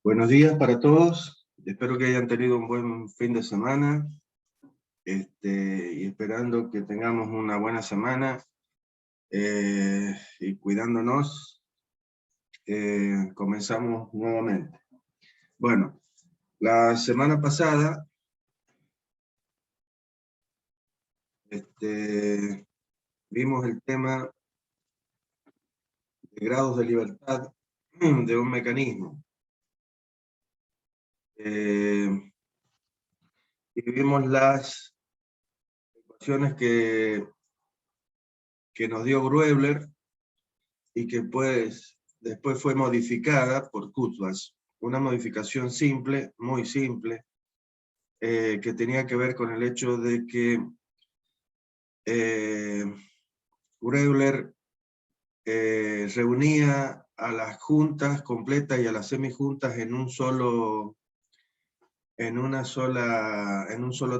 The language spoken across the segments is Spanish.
Buenos días para todos, espero que hayan tenido un buen fin de semana, y esperando que tengamos una buena semana, y cuidándonos, comenzamos nuevamente. Bueno, la semana pasada, vimos el tema de grados de libertad de un mecanismo. Y vimos las ecuaciones que nos dio Gröbler y que pues después fue modificada por Kurzweil. Una modificación simple, muy simple, que tenía que ver con el hecho de que Gröbler reunía a las juntas completas y a las semijuntas en un solo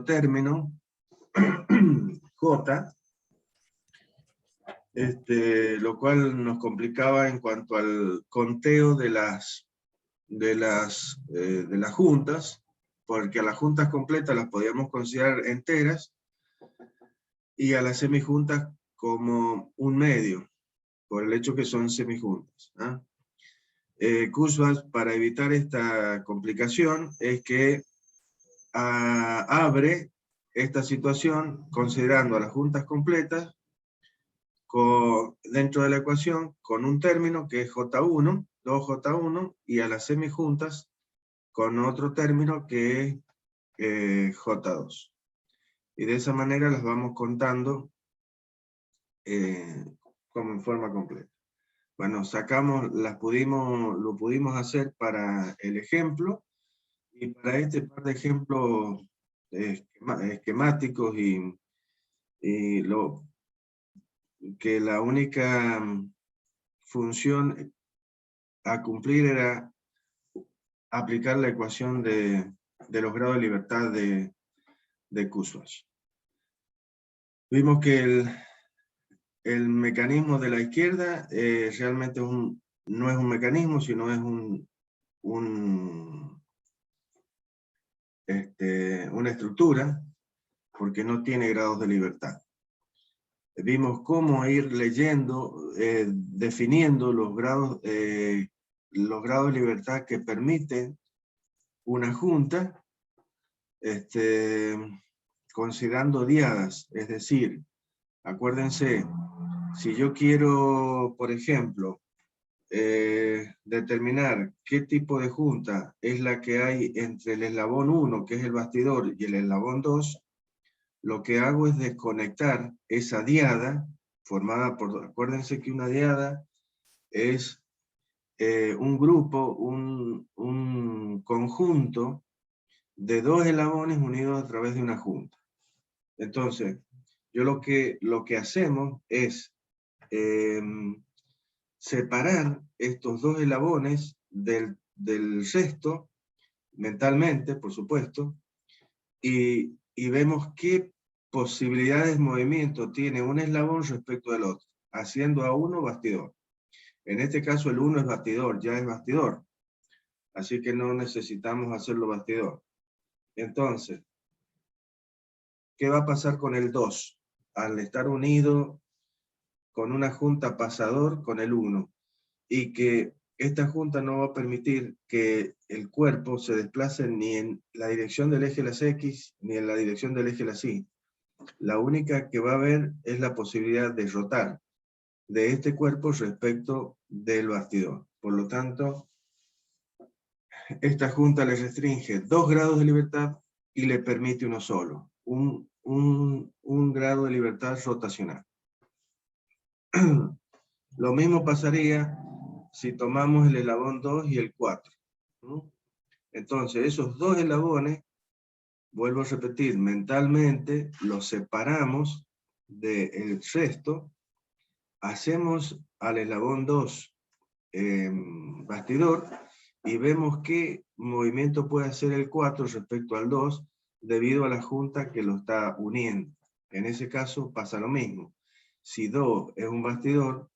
término, J, lo cual nos complicaba en cuanto al conteo de las juntas, porque a las juntas completas las podíamos considerar enteras y a las semijuntas como un medio, por el hecho que son semijuntas. Kurzweil, para evitar esta complicación, es que abre esta situación considerando a las juntas completas dentro de la ecuación con un término que es J1, 2J1, y a las semijuntas con otro término que es J2. Y de esa manera las vamos contando como en forma completa. Bueno, lo pudimos hacer para el ejemplo, y para este par de ejemplos esquemáticos y que la única función a cumplir era aplicar la ecuación de los grados de libertad de Kurzweil. Vimos que el mecanismo de la izquierda realmente no es un mecanismo, sino es una estructura, porque no tiene grados de libertad. Vimos cómo ir leyendo, definiendo los grados de libertad que permiten una junta, considerando diadas, es decir, acuérdense, si yo quiero, por ejemplo, determinar qué tipo de junta es la que hay entre el eslabón 1, que es el bastidor, y el eslabón 2, lo que hago es desconectar esa diada, formada por, acuérdense que una diada es un grupo, un conjunto de dos eslabones unidos a través de una junta. Entonces, yo lo que hacemos es separar estos dos eslabones del resto, mentalmente, por supuesto, y vemos qué posibilidades de movimiento tiene un eslabón respecto del otro, haciendo a uno bastidor. En este caso el 1 es bastidor, ya es bastidor, así que no necesitamos hacerlo bastidor. Entonces, ¿qué va a pasar con el 2? Al estar unido con una junta pasador con el 1, y que esta junta no va a permitir que el cuerpo se desplace ni en la dirección del eje de las X, ni en la dirección del eje de las Y. La única que va a haber es la posibilidad de rotar de este cuerpo respecto del bastidor. Por lo tanto, esta junta le restringe 2 grados de libertad y le permite uno solo, un grado de libertad rotacional. Lo mismo pasaría si tomamos el eslabón 2 y el 4. Entonces, esos dos eslabones, vuelvo a repetir, mentalmente los separamos del resto, hacemos al eslabón 2 bastidor, y vemos qué movimiento puede hacer el 4 respecto al 2, debido a la junta que lo está uniendo. En ese caso pasa lo mismo. Si 2 es un bastidor,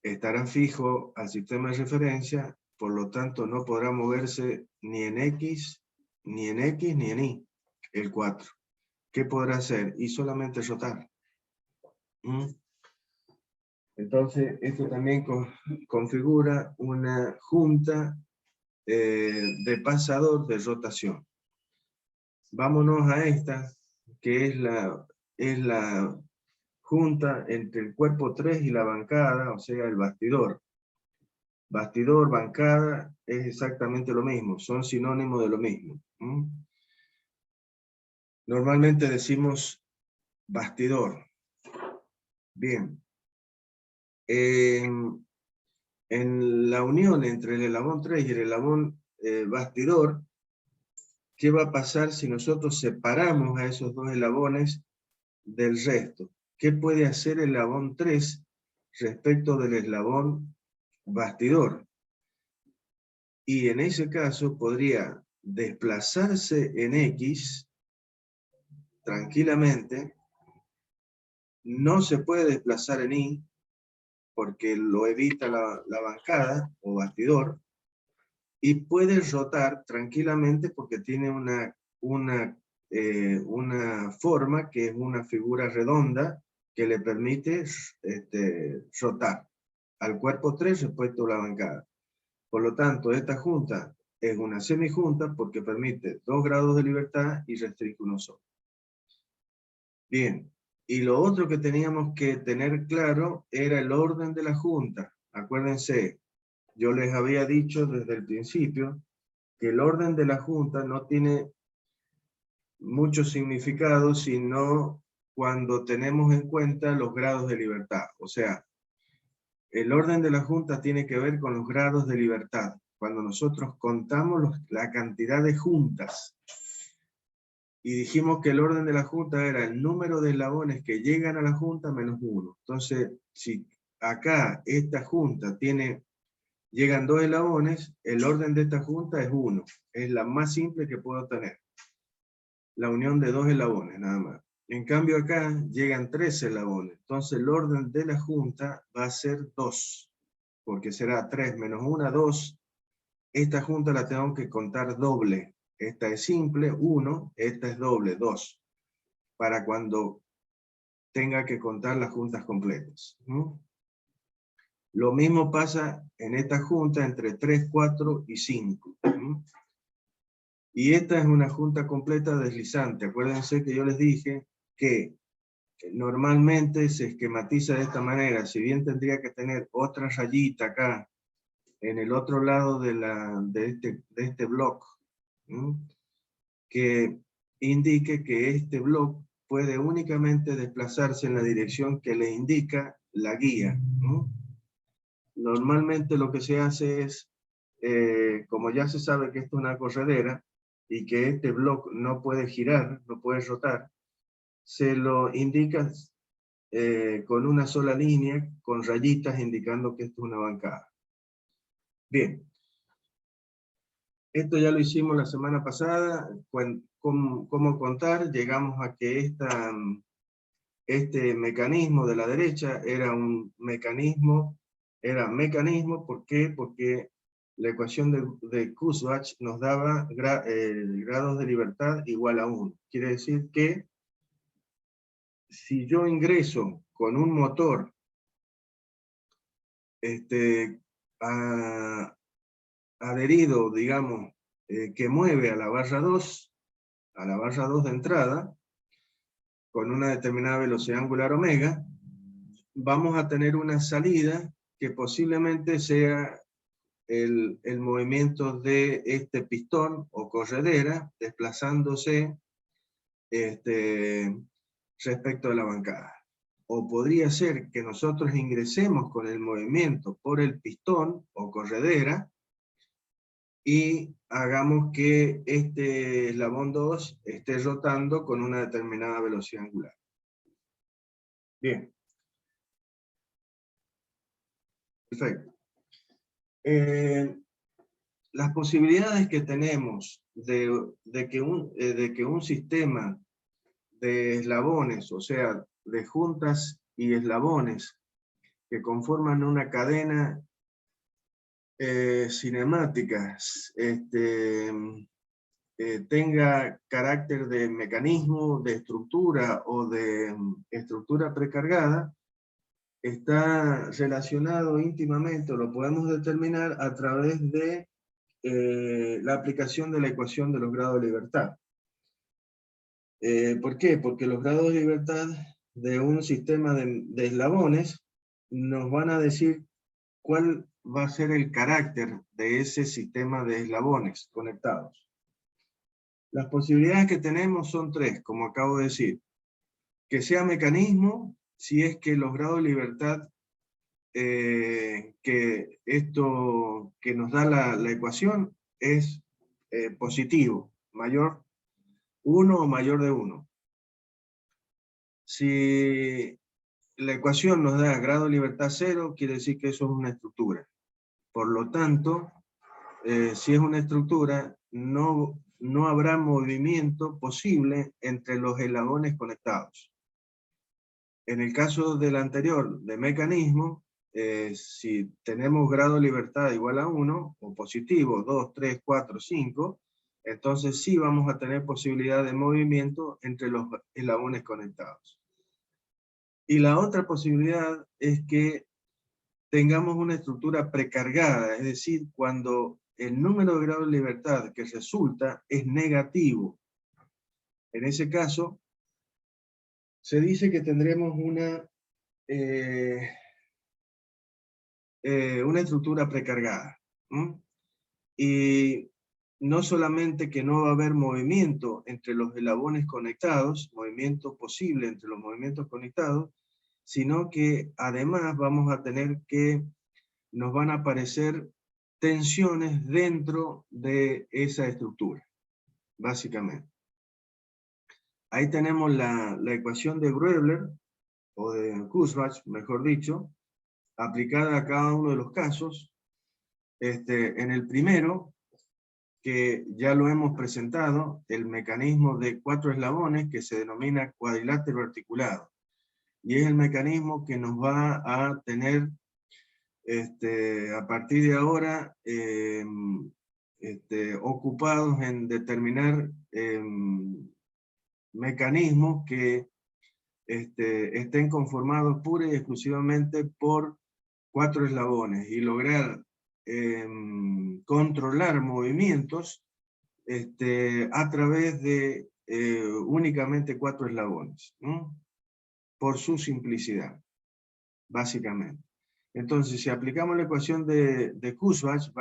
estará fijo al sistema de referencia por lo tanto no podrá moverse ni en X, ni en X, ni en Y, el 4. ¿Qué podrá hacer? Y solamente rotar. Entonces, esto también configura una junta de pasador de rotación. Vámonos a esta, que es la junta entre el cuerpo 3 y la bancada, o sea, el bastidor. Bastidor, bancada, es exactamente lo mismo, son sinónimos de lo mismo. Normalmente decimos bastidor. Bien. En la unión entre el eslabón 3 y el eslabón bastidor, ¿qué va a pasar si nosotros separamos a esos dos eslabones del resto? ¿Qué puede hacer el eslabón 3 respecto del eslabón bastidor? Y en ese caso podría desplazarse en X tranquilamente, no se puede desplazar en Y porque lo evita la bancada o bastidor, y puede rotar tranquilamente porque tiene una forma que es una figura redonda que le permite rotar al cuerpo 3 respecto a la bancada. Por lo tanto, esta junta es una semijunta porque permite 2 grados de libertad y restringe uno solo. Bien, y lo otro que teníamos que tener claro era el orden de la junta. Acuérdense, yo les había dicho desde el principio que el orden de la junta no tiene mucho significado sino cuando tenemos en cuenta los grados de libertad. O sea, el orden de la junta tiene que ver con los grados de libertad. Cuando nosotros contamos la cantidad de juntas y dijimos que el orden de la junta era el número de eslabones que llegan a la junta menos 1. Entonces, si acá esta junta llegan 2 eslabones, el orden de esta junta es 1. Es la más simple que puedo tener. La unión de 2 eslabones, nada más. En cambio acá llegan 3 eslabones. Entonces el orden de la junta va a ser 2. Porque será 3 menos 1, 2. Esta junta la tengo que contar doble. Esta es simple, 1. Esta es doble, 2. Para cuando tenga que contar las juntas completas. Lo mismo pasa en esta junta entre 3, 4 y 5. Y esta es una junta completa deslizante. Acuérdense que yo les dije que normalmente se esquematiza de esta manera. Si bien tendría que tener otra rayita acá, en el otro lado de este bloque, que indique que este bloque puede únicamente desplazarse en la dirección que le indica la guía. Normalmente lo que se hace es, como ya se sabe que esto es una corredera, y que este bloque no puede girar, no puede rotar, se lo indica con una sola línea, con rayitas indicando que esto es una bancada. Bien. Esto ya lo hicimos la semana pasada, cómo contar, llegamos a que este mecanismo de la derecha era mecanismo, ¿por qué? Porque la ecuación de Kurzbach nos daba grados de libertad igual a 1. Quiere decir que si yo ingreso con un motor adherido, digamos, que mueve a la barra 2 de entrada, con una determinada velocidad angular omega, vamos a tener una salida que posiblemente sea el movimiento de este pistón o corredera desplazándose respecto a la bancada. O podría ser que nosotros ingresemos con el movimiento por el pistón o corredera y hagamos que este eslabón 2 esté rotando con una determinada velocidad angular. Bien. Perfecto. Las posibilidades que tenemos de que un sistema de eslabones, o sea, de juntas y eslabones que conforman una cadena cinemáticas tenga carácter de mecanismo, de estructura o de estructura precargada, está relacionado íntimamente, o lo podemos determinar a través de la aplicación de la ecuación de los grados de libertad. ¿Por qué? Porque los grados de libertad de un sistema de eslabones nos van a decir cuál va a ser el carácter de ese sistema de eslabones conectados. Las posibilidades que tenemos son tres, como acabo de decir. Que sea mecanismo, si es que los grados de libertad que esto que nos da la ecuación es positivo, mayor 1 o mayor de 1. Si la ecuación nos da grado de libertad 0, quiere decir que eso es una estructura. Por lo tanto, si es una estructura, no habrá movimiento posible entre los eslabones conectados. En el caso del anterior, de mecanismo, si tenemos grado de libertad igual a 1, o positivo, 2, 3, 4, 5, entonces sí vamos a tener posibilidad de movimiento entre los eslabones conectados. Y la otra posibilidad es que tengamos una estructura precargada, es decir, cuando el número de grados de libertad que resulta es negativo. En ese caso, se dice que tendremos una estructura precargada. Y no solamente que no va a haber movimiento entre los eslabones conectados, movimiento posible entre los movimientos conectados, sino que además vamos a tener que nos van a aparecer tensiones dentro de esa estructura, básicamente. Ahí tenemos la ecuación de Gröbler, o de Kurzbach, mejor dicho, aplicada a cada uno de los casos. En el primero, que ya lo hemos presentado, el mecanismo de 4 eslabones que se denomina cuadrilátero articulado. Y es el mecanismo que nos va a tener a partir de ahora ocupados en determinar mecanismos que estén conformados pura y exclusivamente por 4 eslabones y lograr controlar movimientos a través de únicamente 4 eslabones, ¿no? Por su simplicidad, básicamente. Entonces, si aplicamos la ecuación de Kurzbach,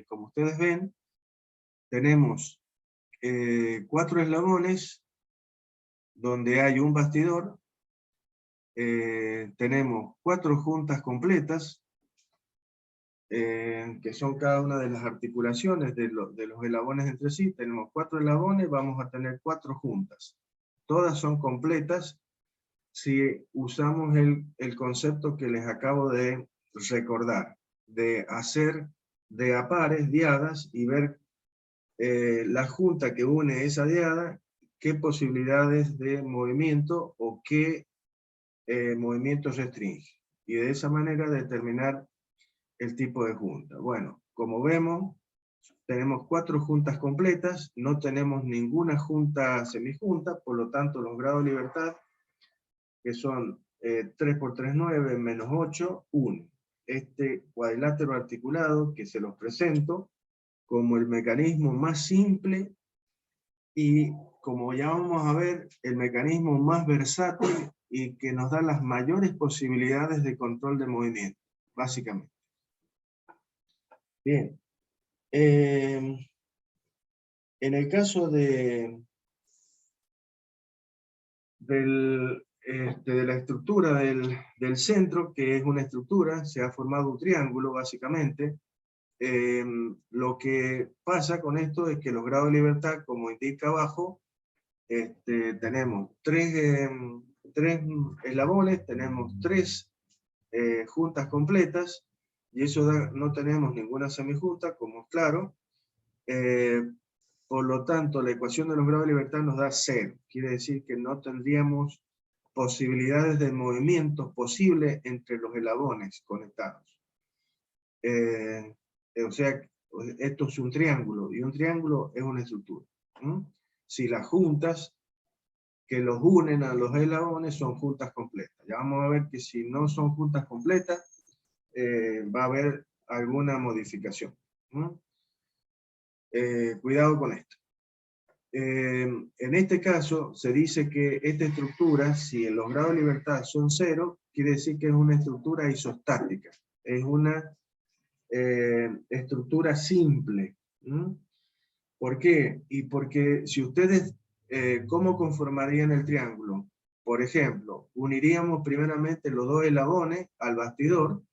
como ustedes ven, tenemos 4 eslabones donde hay un bastidor, tenemos 4 juntas completas, que son cada una de las articulaciones de los eslabones entre sí. Tenemos 4 eslabones, vamos a tener 4 juntas. Todas son completas si usamos el concepto que les acabo de recordar, de hacer de a pares, diadas, y ver la junta que une esa diada, qué posibilidades de movimiento o qué movimiento restringe. Y de esa manera determinar el tipo de junta. Bueno, como vemos, tenemos 4 juntas completas, no tenemos ninguna junta semijunta, por lo tanto los grados de libertad, que son 3 por 3, 9, menos 8, 1. Este cuadrilátero articulado, que se los presento como el mecanismo más simple y, como ya vamos a ver, el mecanismo más versátil y que nos da las mayores posibilidades de control de movimiento, básicamente. Bien. En el caso de la estructura del centro, que es una estructura, se ha formado un triángulo básicamente. Lo que pasa con esto es que los grados de libertad, como indica abajo, tenemos 3 eslabones, tenemos 3 juntas completas, y eso no tenemos ninguna semijunta, como es claro. Por lo tanto, la ecuación de los grados de libertad nos da 0. Quiere decir que no tendríamos posibilidades de movimiento posible entre los eslabones conectados. o sea, esto es un triángulo, y un triángulo es una estructura. Si las juntas que los unen a los eslabones son juntas completas. Ya vamos a ver que si no son juntas completas, va a haber alguna modificación. Cuidado con esto. En este caso, se dice que esta estructura, si los grados de libertad son 0, quiere decir que es una estructura isostática. Es una estructura simple. ¿Por qué? Y porque si ustedes, ¿cómo conformarían el triángulo? Por ejemplo, uniríamos primeramente los dos eslabones al bastidor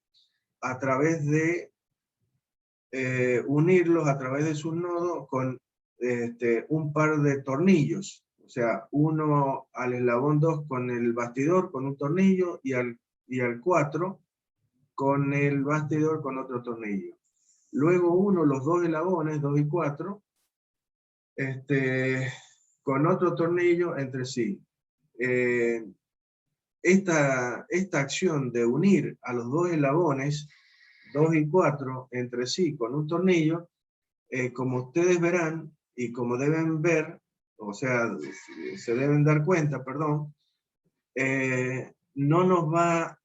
a través de unirlos a través de sus nodos con un par de tornillos. O sea, uno al eslabón 2 con el bastidor con un tornillo y al 4 con el bastidor con otro tornillo. Luego uno los dos eslabones, 2 y 4, con otro tornillo entre sí. Esta acción de unir a los dos eslabones, 2 y 4, entre sí con un tornillo, como ustedes verán y como deben ver, o sea, se deben dar cuenta, perdón, no nos va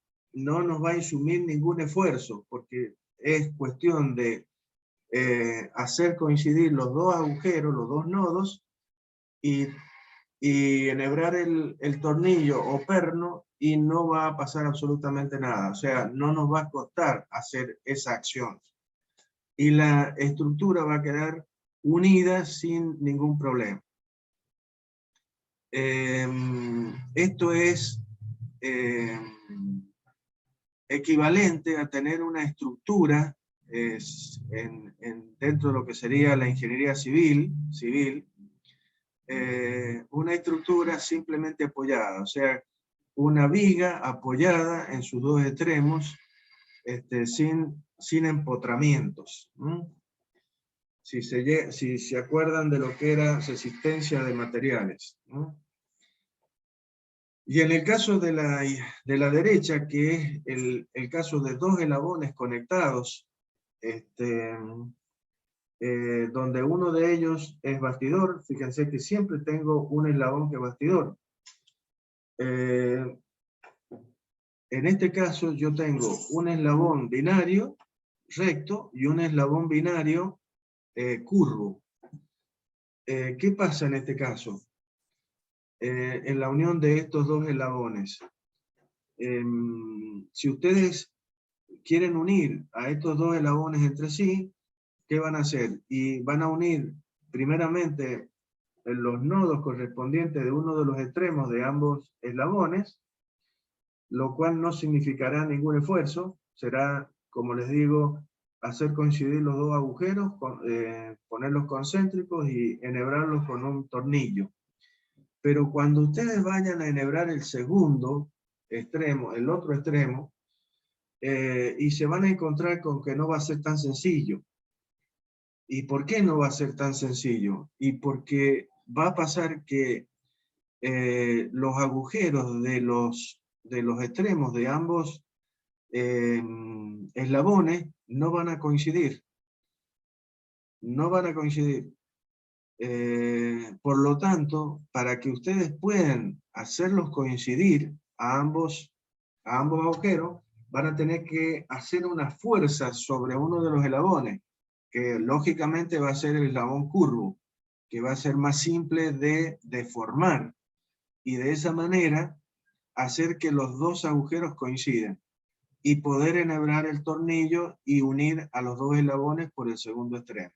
a insumir ningún esfuerzo, porque es cuestión de hacer coincidir los dos agujeros, los dos nodos, y enhebrar el tornillo o perno, y no va a pasar absolutamente nada. O sea, no nos va a costar hacer esa acción. Y la estructura va a quedar unida sin ningún problema. Esto es equivalente a tener una estructura dentro de lo que sería la ingeniería civil, una estructura simplemente apoyada, o sea, una viga apoyada en sus dos extremos, sin empotramientos. Si se acuerdan de lo que era resistencia de materiales. Y en el caso de la derecha, que es el caso de dos eslabones conectados, donde uno de ellos es bastidor, fíjense que siempre tengo un eslabón que es bastidor. En este caso yo tengo un eslabón binario recto y un eslabón binario curvo. ¿Qué pasa en este caso? En la unión de estos dos eslabones. Si ustedes quieren unir a estos dos eslabones entre sí, ¿qué van a hacer? Y van a unir primeramente los nodos correspondientes de uno de los extremos de ambos eslabones, lo cual no significará ningún esfuerzo, será, como les digo, hacer coincidir los dos agujeros, ponerlos concéntricos y enhebrarlos con un tornillo. Pero cuando ustedes vayan a enhebrar el segundo extremo, el otro extremo, y se van a encontrar con que no va a ser tan sencillo. ¿Y por qué no va a ser tan sencillo? Y porque va a pasar que los agujeros de los extremos de ambos eslabones no van a coincidir. No van a coincidir. Por lo tanto, para que ustedes puedan hacerlos coincidir a ambos agujeros, van a tener que hacer una fuerza sobre uno de los eslabones, que lógicamente va a ser el eslabón curvo, que va a ser más simple de deformar, y de esa manera hacer que los dos agujeros coincidan, y poder enhebrar el tornillo y unir a los dos eslabones por el segundo extremo.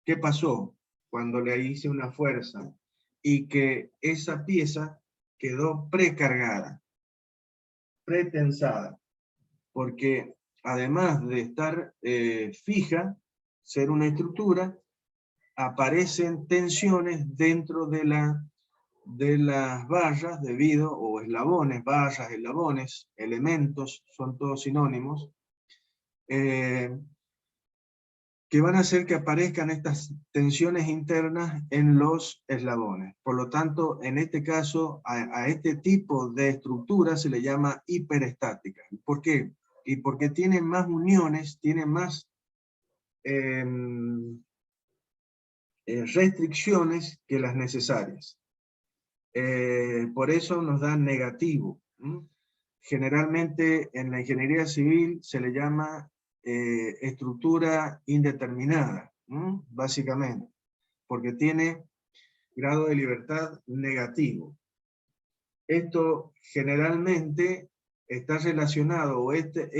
¿Qué pasó cuando le hice una fuerza y que esa pieza quedó precargada, pretensada? Porque además de estar fija, ser una estructura, aparecen tensiones dentro de las vallas debido, o eslabones, vallas, eslabones, elementos, son todos sinónimos, que van a hacer que aparezcan estas tensiones internas en los eslabones. Por lo tanto, en este caso, a este tipo de estructura se le llama hiperestática. ¿Por qué? Y porque tiene más uniones, tiene más restricciones que las necesarias. Por eso nos da negativo. Generalmente en la ingeniería civil se le llama estructura indeterminada, básicamente, porque tiene grado de libertad negativo. Esto generalmente está relacionado, o este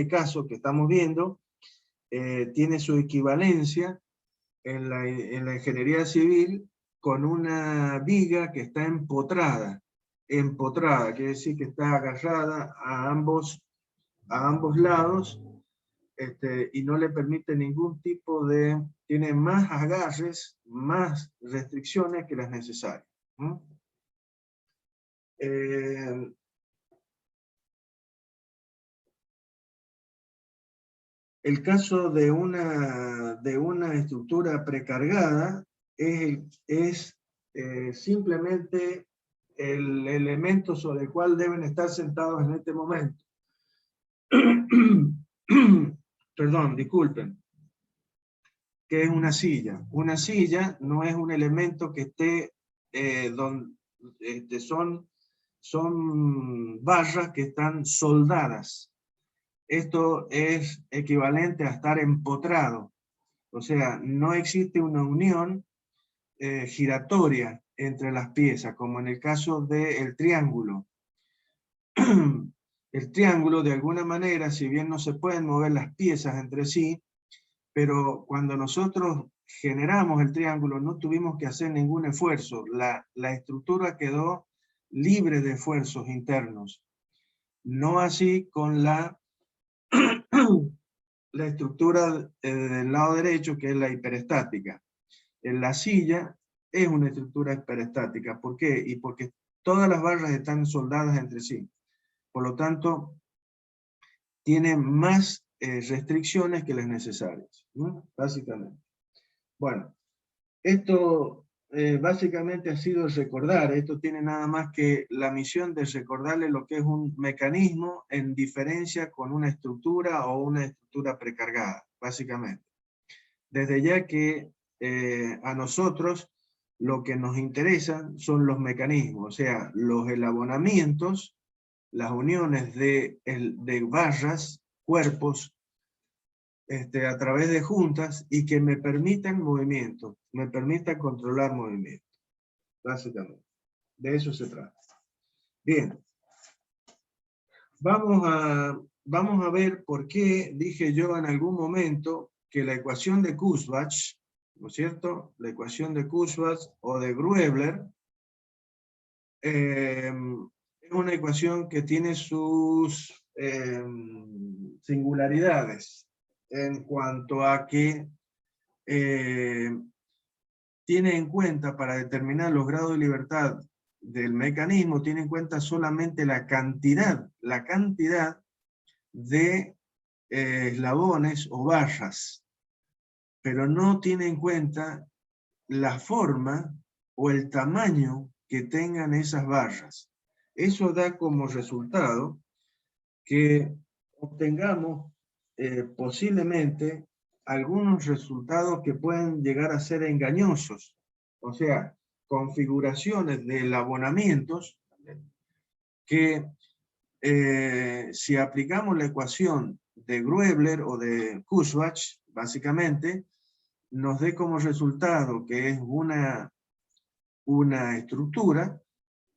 caso que estamos viendo, tiene su equivalencia en la ingeniería civil con una viga que está empotrada, quiere decir que está agarrada a ambos lados, y no le permite ningún tipo de, tiene más agarres, más restricciones que las necesarias. El caso de una estructura precargada es simplemente el elemento sobre el cual deben estar sentados en este momento. Perdón, disculpen. ¿Qué es una silla? Una silla no es un elemento que esté donde son barras que están soldadas. Esto es equivalente a estar empotrado. O sea, no existe una unión giratoria entre las piezas, como en el caso del triángulo. El triángulo, de alguna manera, si bien no se pueden mover las piezas entre sí, pero cuando nosotros generamos el triángulo no tuvimos que hacer ningún esfuerzo. La estructura quedó libre de esfuerzos internos. No así con la estructura del lado derecho, que es la hiperestática. En la silla es una estructura hiperestática. ¿Por qué? Y porque todas las barras están soldadas entre sí. Por lo tanto, tiene más restricciones que las necesarias, ¿no? Básicamente. Bueno, esto básicamente ha sido recordar, esto tiene nada más que la misión de recordarle lo que es un mecanismo en diferencia con una estructura o una estructura precargada, básicamente. Desde ya que a nosotros lo que nos interesa son los mecanismos, o sea, los elabonamientos, las uniones de barras, cuerpos, a través de juntas, y que me permitan movimiento, me permitan controlar movimiento, básicamente. De eso se trata. Bien. Vamos a ver por qué dije yo en algún momento que la ecuación de Kurzbach, ¿no es cierto? La ecuación de Kurzbach o de Gröbler es una ecuación que tiene sus singularidades en cuanto a que tiene en cuenta, para determinar los grados de libertad del mecanismo, tiene en cuenta solamente la cantidad de eslabones o barras, pero no tiene en cuenta la forma o el tamaño que tengan esas barras. Eso da como resultado que obtengamos posiblemente algunos resultados que pueden llegar a ser engañosos, o sea, configuraciones de elabonamientos que si aplicamos la ecuación de Gröbler o de Kurzbach, básicamente, nos dé como resultado que es una estructura,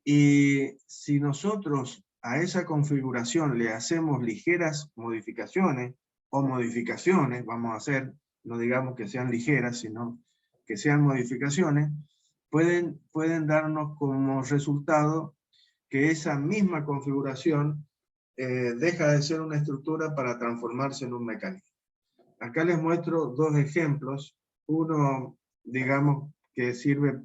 y si nosotros a esa configuración le hacemos ligeras modificaciones, o modificaciones, vamos a hacer, no digamos que sean ligeras, sino que sean modificaciones, pueden darnos como resultado que esa misma configuración deja de ser una estructura para transformarse en un mecanismo. Acá les muestro dos ejemplos. Uno, digamos, que sirve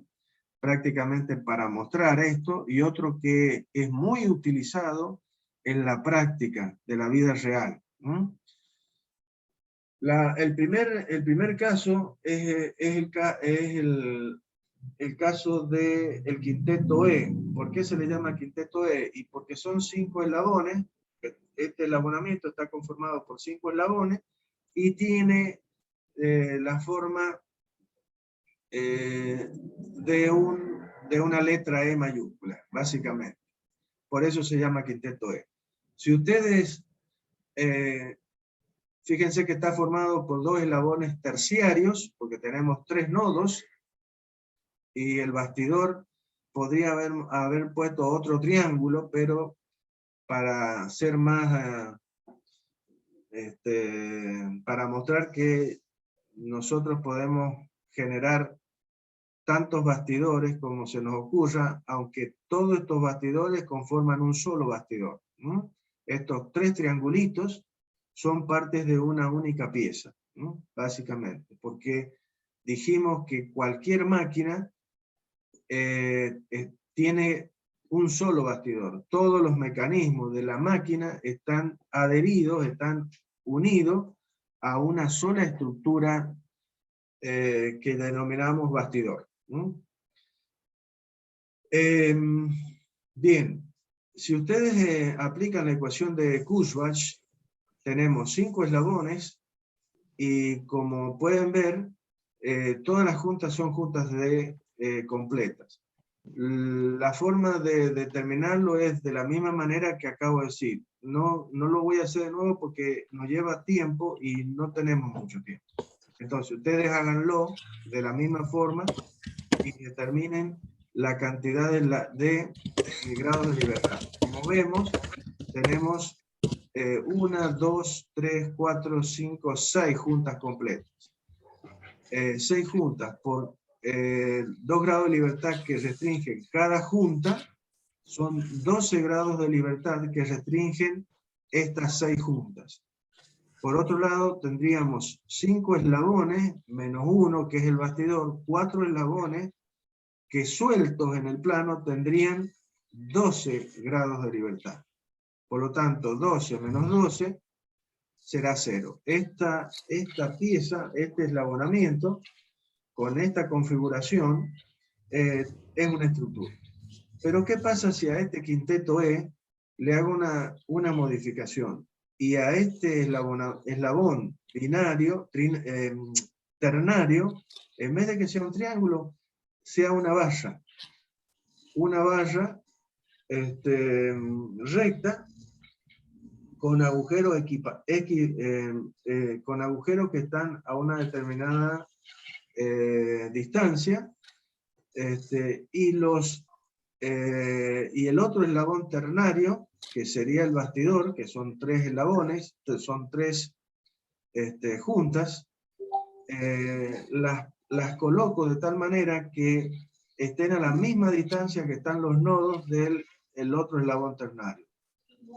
prácticamente para mostrar esto, y otro que es muy utilizado en la práctica de la vida real. El primer caso es el caso del quinteto E. ¿Por qué se le llama quinteto E? Y porque son 5 eslabones, este eslabonamiento está conformado por 5 eslabones y tiene la forma de una letra E mayúscula, básicamente. Por eso se llama quinteto E. Si ustedes, fíjense que está formado por 2 eslabones terciarios, porque tenemos 3 nodos, y el bastidor podría haber puesto otro triángulo, pero para ser más, para mostrar que nosotros podemos generar tantos bastidores como se nos ocurra, aunque todos estos bastidores conforman un solo bastidor, ¿no? Estos 3 triangulitos son partes de una única pieza, ¿no? Básicamente, porque dijimos que cualquier máquina tiene un solo bastidor. Todos los mecanismos de la máquina están adheridos, están unidos a una sola estructura que denominamos bastidor. Bien, si ustedes aplican la ecuación de Kurzbach, tenemos 5 eslabones y como pueden ver, todas las juntas son juntas completas. La forma de determinarlo es de la misma manera que acabo de decir. No lo voy a hacer de nuevo porque nos lleva tiempo y no tenemos mucho tiempo. Entonces, ustedes háganlo de la misma forma y determinen la cantidad de grados de libertad. Como vemos, tenemos 1, 2, 3, 4, 5, 6 juntas completas. 6 juntas por 2 grados de libertad que restringen cada junta, son 12 grados de libertad que restringen estas 6 juntas. Por otro lado, tendríamos 5 eslabones, menos 1, que es el bastidor, 4 eslabones, que sueltos en el plano tendrían 12 grados de libertad. Por lo tanto, 12 menos 12 será 0. Esta pieza, este eslabonamiento, con esta configuración, es una estructura. Pero ¿qué pasa si a este quinteto E le hago una modificación? Y a este eslabón binario, ternario, en vez de que sea un triángulo, sea una barra. Una barra recta con agujeros con agujeros que están a una determinada distancia, y el otro eslabón ternario, que sería el bastidor, que son 3 eslabones, son 3 juntas, las coloco de tal manera que estén a la misma distancia que están los nodos del otro eslabón ternario.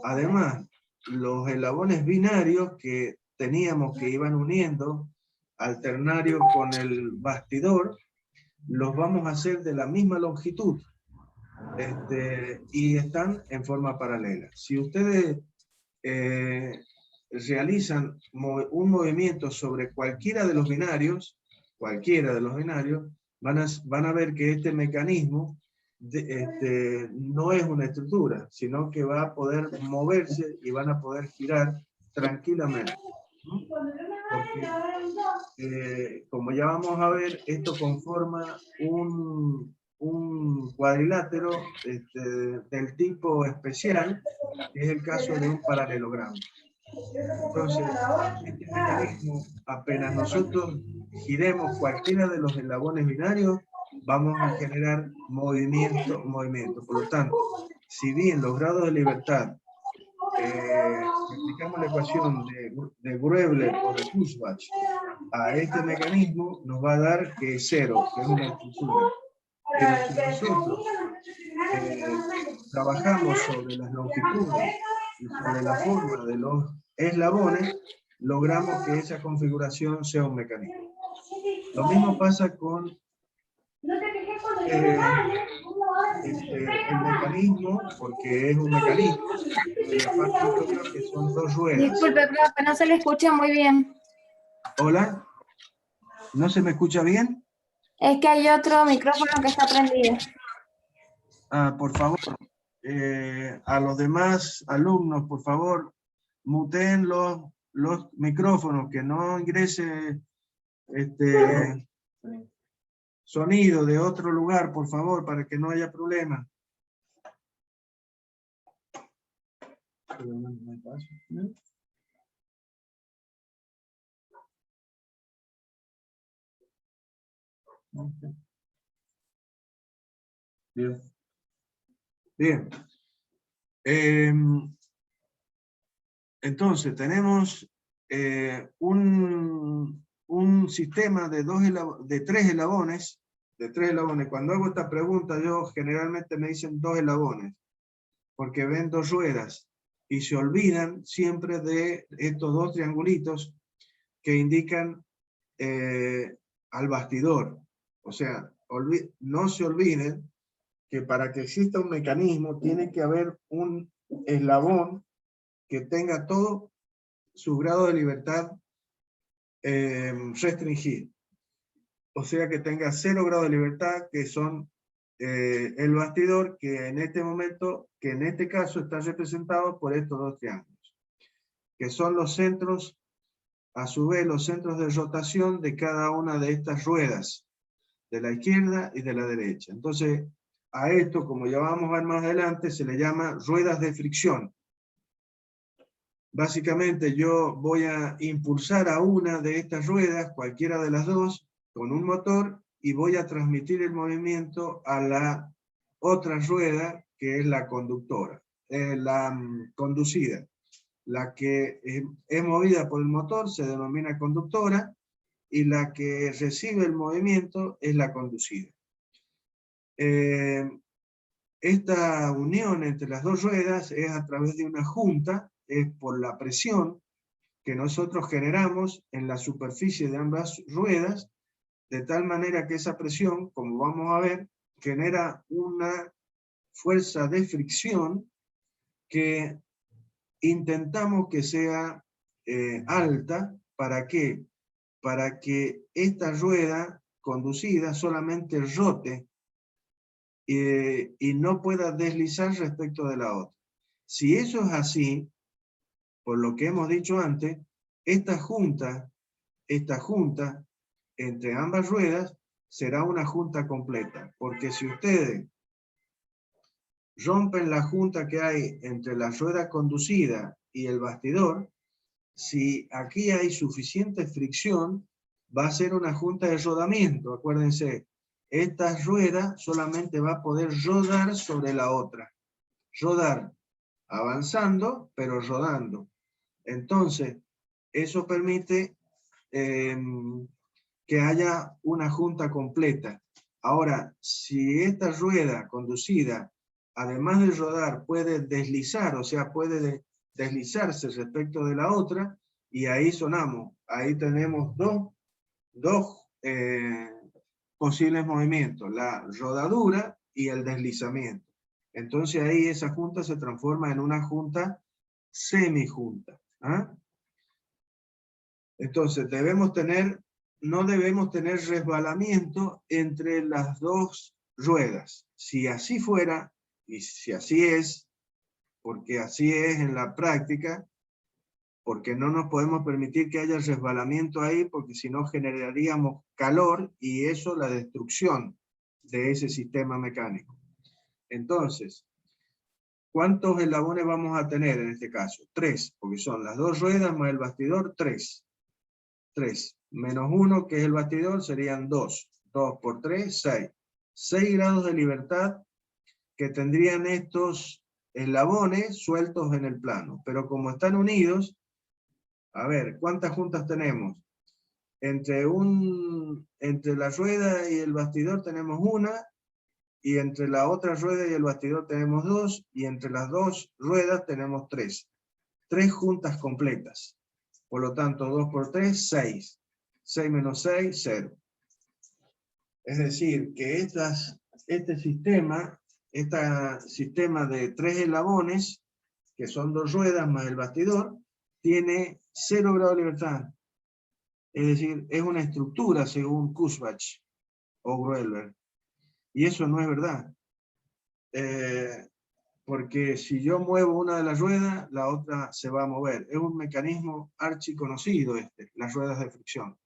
Además, los eslabones binarios que teníamos que iban uniendo al ternario con el bastidor, los vamos a hacer de la misma longitud, y están en forma paralela. Si ustedes realizan un movimiento sobre cualquiera de los binarios, van a ver que este mecanismo no es una estructura, sino que va a poder moverse y van a poder girar tranquilamente. Porque, como ya vamos a ver, esto conforma un cuadrilátero del tipo especial, que es el caso de un paralelogramo. Entonces, este mecanismo, apenas nosotros giremos cualquiera de los eslabones binarios, vamos a generar movimiento. Por lo tanto, si bien los grados de libertad, aplicamos la ecuación de Gröbler o de Kurzbach a este mecanismo, nos va a dar que es 0, que es una estructura. Pero si nosotros trabajamos sobre las longitudes y sobre la forma de los eslabones, logramos que esa configuración sea un mecanismo. Lo mismo pasa con el mecanismo, porque es un mecanismo de la parte inferior, que son 2 ruedas. Disculpe, profe, no se le escucha muy bien. ¿Hola? ¿No se me escucha bien? Es que hay otro micrófono que está prendido. Por favor, a los demás alumnos, por favor, muteen los micrófonos, que no ingrese sonido de otro lugar, por favor, para que no haya problema. Bien. Bien. Entonces, tenemos un sistema de tres eslabones. Cuando hago esta pregunta, yo generalmente me dicen 2 eslabones, porque ven 2 ruedas, y se olvidan siempre de estos 2 triangulitos que indican al bastidor. O sea, no se olviden que para que exista un mecanismo tiene que haber un eslabón que tenga todo su grado de libertad restringido. O sea, que tenga 0 grado de libertad, que son el bastidor, que en este caso está representado por estos 2 triángulos, que son los centros, a su vez los centros de rotación de cada una de estas ruedas, de la izquierda y de la derecha. Entonces, a esto, como ya vamos a ver más adelante, se le llama ruedas de fricción. Básicamente yo voy a impulsar a una de estas ruedas, cualquiera de las 2, con un motor, y voy a transmitir el movimiento a la otra rueda, que es la conductora, la conducida. La que es movida por el motor se denomina conductora, y la que recibe el movimiento es la conducida. Esta unión entre las 2 ruedas es a través de una junta, es por la presión que nosotros generamos en la superficie de ambas ruedas, de tal manera que esa presión, como vamos a ver, genera una fuerza de fricción que intentamos que sea alta. ¿Para qué? Para que esta rueda conducida solamente rote y no pueda deslizar respecto de la otra. Si eso es así, por lo que hemos dicho antes, esta junta entre ambas ruedas será una junta completa, porque si ustedes rompen la junta que hay entre la rueda conducida y el bastidor, si aquí hay suficiente fricción, va a ser una junta de rodamiento. Acuérdense, esta rueda solamente va a poder rodar sobre la otra. Rodar, avanzando, pero rodando. Entonces, eso permite que haya una junta completa. Ahora, si esta rueda conducida, además de rodar, puede deslizar, o sea, puede deslizarse respecto de la otra, y ahí sonamos. Ahí tenemos dos posibles movimientos, la rodadura y el deslizamiento. Entonces ahí esa junta se transforma en una junta semijunta. ¿Ah? Entonces no debemos tener resbalamiento entre las 2 ruedas. Si así fuera, y si así es, porque así es en la práctica, porque no nos podemos permitir que haya resbalamiento ahí, porque si no generaríamos calor y eso la destrucción de ese sistema mecánico. Entonces, ¿cuántos eslabones vamos a tener en este caso? 3, porque son las 2 ruedas más el bastidor, 3. 3 menos 1, que es el bastidor, serían 2. 2 por 3, 6. 6 grados de libertad que tendrían estos eslabones sueltos en el plano. Pero como están unidos, a ver, ¿cuántas juntas tenemos? Entre la rueda y el bastidor tenemos una, y entre la otra rueda y el bastidor tenemos 2, y entre las 2 ruedas tenemos 3. 3 juntas completas. Por lo tanto, 2 por 3, 6. 6 menos 6, 0. Es decir, que este sistema de 3 eslabones, que son 2 ruedas más el bastidor, tiene 0 grado de libertad. Es decir, es una estructura según Kurzbach o Groeber. Y eso no es verdad. porque si yo muevo una de las ruedas, la otra se va a mover. Es un mecanismo archiconocido las ruedas de fricción.